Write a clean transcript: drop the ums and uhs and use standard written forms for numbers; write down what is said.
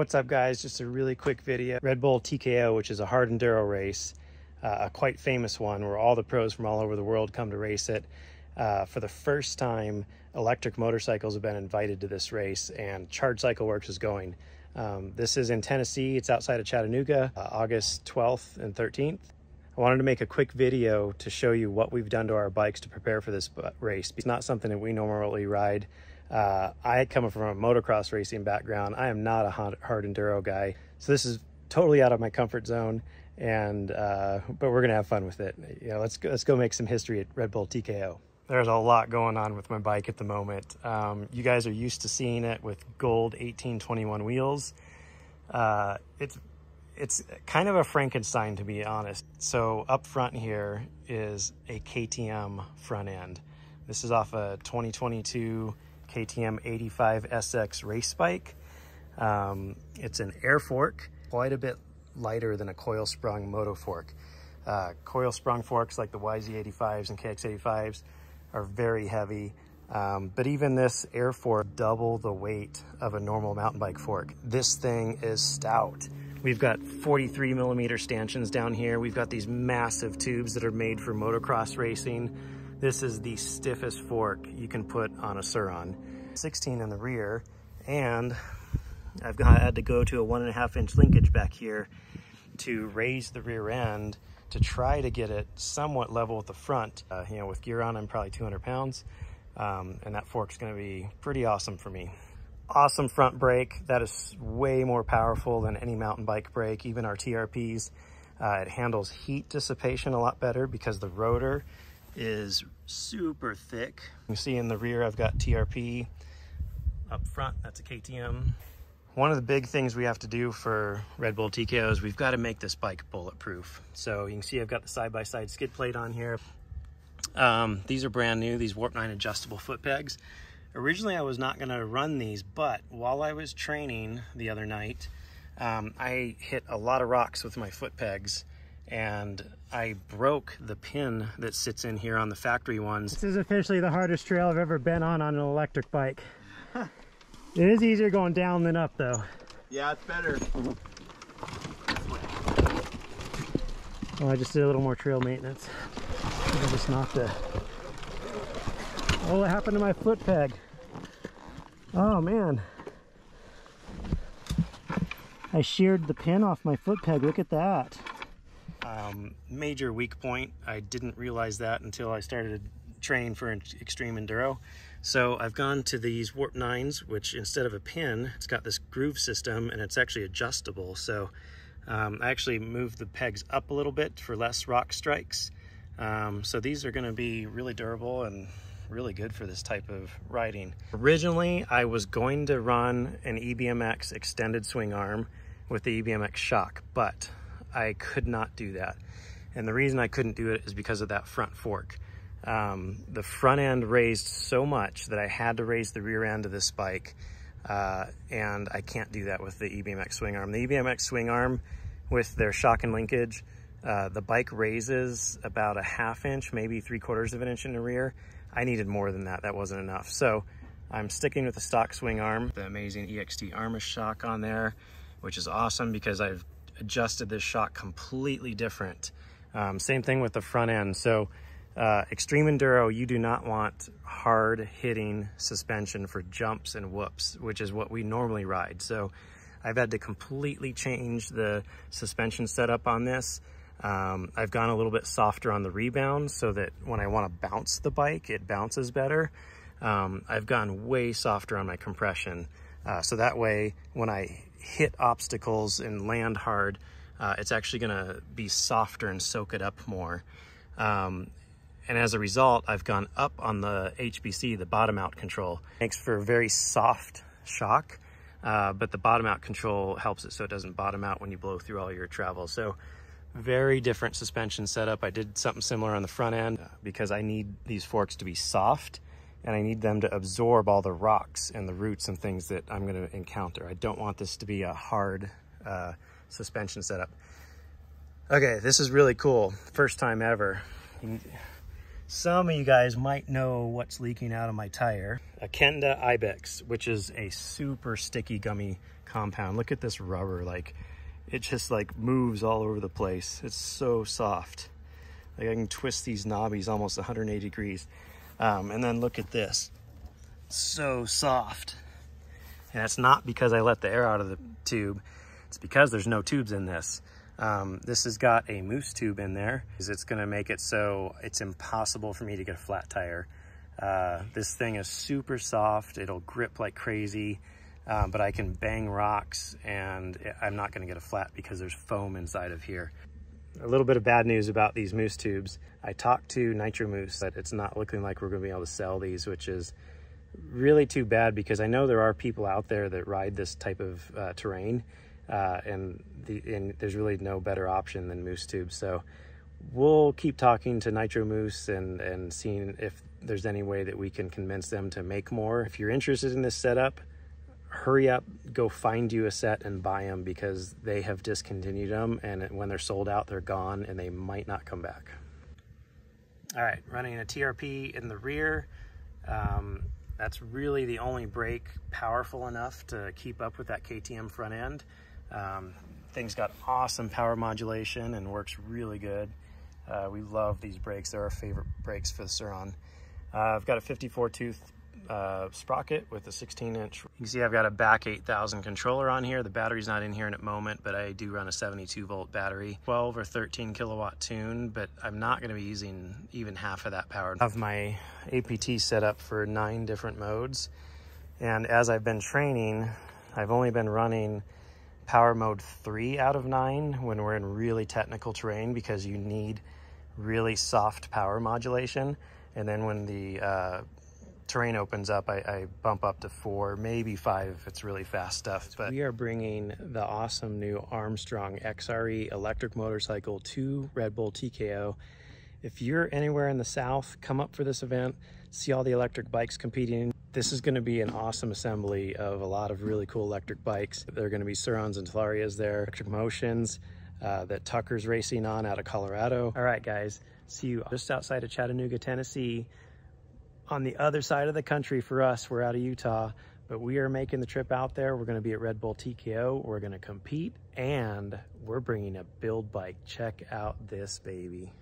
What's up guys, just a really quick video. RedBull TKO, which is a hard enduro race, a quite famous one where all the pros from all over the world come to race it. For the first time, electric motorcycles have been invited to this race, and Charge Cycle Works is going. This is in Tennessee, it's outside of Chattanooga, August 12th and 13th. I wanted to make a quick video to show you what we've done to our bikes to prepare for this race. It's not something that we normally ride. I come from a motocross racing background. I am not a hard enduro guy, so this is totally out of my comfort zone. And but we're gonna have fun with it. You know, let's go make some history at RedBull TKO. There's a lot going on with my bike at the moment. You guys are used to seeing it with gold 1821 wheels. It's kind of a Frankenstein, to be honest. So up front here is a KTM front end. This is off a 2022 KTM 85 SX race bike. It's an air fork, quite a bit lighter than a coil sprung moto fork. Coil sprung forks like the YZ85s and KX85s are very heavy, but even this air fork double the weight of a normal mountain bike fork. This thing is stout. We've got 43 millimeter stanchions down here. We've got these massive tubes that are made for motocross racing. This is the stiffest fork you can put on a Surron. 16 in the rear, and I've had to go to a 1.5 inch linkage back here to raise the rear end to try to get it somewhat level with the front. You know, with gear on, I'm probably 200 pounds, and that fork's gonna be pretty awesome for me. Awesome front brake. That is way more powerful than any mountain bike brake, even our TRPs. It handles heat dissipation a lot better because the rotor is super thick. You see in the rear, I've got TRP. Up front, that's a KTM. One of the big things we have to do for RedBull TKO is we've got to make this bike bulletproof. So you can see I've got the side-by-side skid plate on here. These are brand new, these Warp 9 adjustable foot pegs. Originally, I was not going to run these, but while I was training the other night, I hit a lot of rocks with my foot pegs, and I broke the pin that sits in here on the factory ones. This is officially the hardest trail I've ever been on an electric bike. It is easier going down than up, though. Yeah, it's better. Well, I just did a little more trail maintenance. I just knocked a... Oh, what happened to my foot peg? Oh, man. I sheared the pin off my foot peg. Look at that. Major weak point. I didn't realize that until I started training for extreme enduro. So I've gone to these Warp 9s, which instead of a pin, it's got this groove system and it's actually adjustable. So I actually moved the pegs up a little bit for less rock strikes. So these are going to be really durable and really good for this type of riding. Originally, I was going to run an EBMX extended swing arm with the EBMX Shock, but I could not do that. And the reason I couldn't do it is because of that front fork. The front end raised so much that I had to raise the rear end of this bike, and I can't do that with the EBMX swing arm. The EBMX swing arm with their shock and linkage, the bike raises about a 1/2 inch, maybe 3/4 of an inch in the rear. I needed more than that. That wasn't enough. So I'm sticking with the stock swing arm, the amazing EXT Arma Shock on there, which is awesome because I've adjusted this shock completely different. Same thing with the front end. So extreme enduro, you do not want hard hitting suspension for jumps and whoops, which is what we normally ride. So I've had to completely change the suspension setup on this. I've gone a little bit softer on the rebound so that when I want to bounce the bike, it bounces better. I've gone way softer on my compression. So that way, when I hit obstacles and land hard, it's actually gonna be softer and soak it up more. And as a result, I've gone up on the HBC, the bottom out control. Makes for a very soft shock, but the bottom out control helps it so it doesn't bottom out when you blow through all your travel. So very different suspension setup. I did something similar on the front end because I need these forks to be soft and I need them to absorb all the rocks and the roots and things that I'm going to encounter. I don't want this to be a hard suspension setup. Okay, this is really cool. First time ever. Some of you guys might know what's leaking out of my tire. A Kenda Ibex, which is a super sticky gummy compound. Look at this rubber, like it just like moves all over the place. It's so soft. Like I can twist these knobbies almost 180 degrees. And then look at this, so soft. And it's not because I let the air out of the tube, it's because there's no tubes in this. This has got a Mousse tube in there. It's gonna make it so it's impossible for me to get a flat tire. This thing is super soft, it'll grip like crazy, but I can bang rocks and I'm not gonna get a flat because there's foam inside of here. A little bit of bad news about these Mousse tubes. I talked to Nitro Mousse that it's not looking like we're gonna be able to sell these, which is really too bad because I know there are people out there that ride this type of terrain, and there's really no better option than Mousse tubes. So we'll keep talking to Nitro Mousse and seeing if there's any way that we can convince them to make more. If you're interested in this setup, hurry up, go find you a set and buy them because they have discontinued them, and when they're sold out, they're gone and they might not come back. All right, running a TRP in the rear. That's really the only brake powerful enough to keep up with that KTM front end. Thing's got awesome power modulation and works really good. We love these brakes. They're our favorite brakes for the Surron. I've got a 54 tooth sprocket with a 16-inch. You can see I've got a back 8000 controller on here. The battery's not in here in a moment, but I do run a 72 volt battery, 12 or 13 kilowatt tune, but I'm not going to be using even half of that power. I have my APT set up for 9 different modes, and as I've been training, I've only been running power mode 3 out of 9 when we're in really technical terrain because you need really soft power modulation, and then when the terrain opens up, I bump up to 4, maybe 5 if it's really fast stuff. But we are bringing the awesome new Armstrong XRE electric motorcycle to RedBull TKO. If you're anywhere in the South, come up for this event, see all the electric bikes competing. This is going to be an awesome assembly of a lot of really cool electric bikes. There are going to be Surrons and Talarias there, electric motions that Tucker's racing on out of Colorado. All right, guys, see you just outside of Chattanooga, Tennessee. On the other side of the country for us, we're out of Utah, but we are making the trip out there. We're going to be at RedBull TKO. We're going to compete, and we're bringing a build bike. Check out this baby.